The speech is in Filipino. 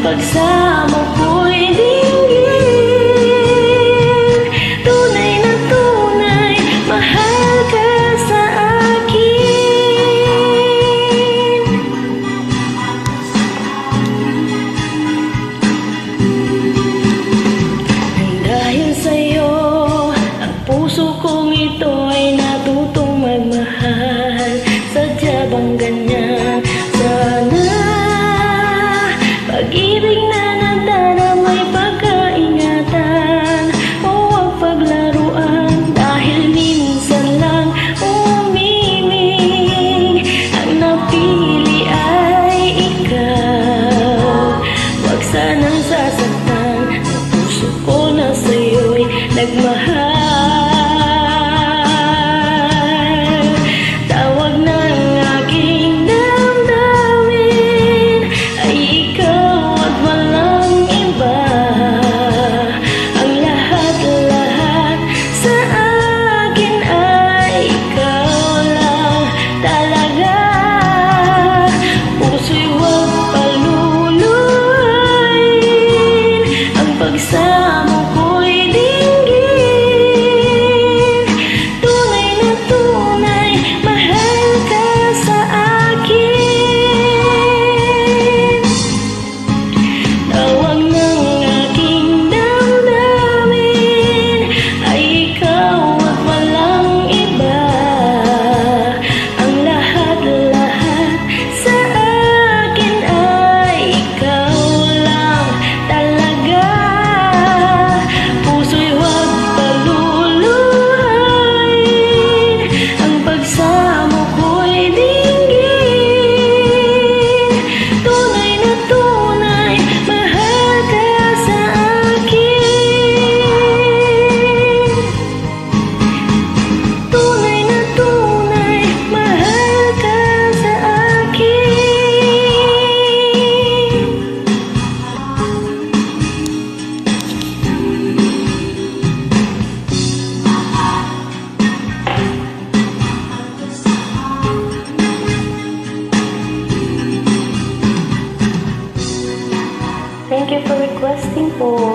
pagsamo ko'y dinggin. Tunay na tunay, mahal ka sa akin. Dahil sa'yo, ang puso kong ito ay natutong magmahal. Sadya bang ganyan? Sana pag-ibig na nagdaramay pagkaingatan o ang paglaruan. Dahil minsan lang umimig, ang napili ay ikaw. Huwag sanang sasaktan ang puso ko na sa'yo'y nagmahal. Tawag ng aking damdamin ay ikaw at walang iba. Ang lahat-lahat sa akin ay ikaw lang talaga. Puso'y huwag paluluhayin, ang pagsamo ko'y dinggin. Tunay na tunay, mahal ka sa akin. Tawag ng aking damdamin ay ikaw at walang iba. Ang lahat-lahat sa akin ay ikaw lang talaga. Puso'y huwag paluluhayin, ang pagsamo ko'y dinggin. Tunay na tunay, mahal ka sa akin. Tunay na tunay, mahal ka sa akin. Thank you for requesting po.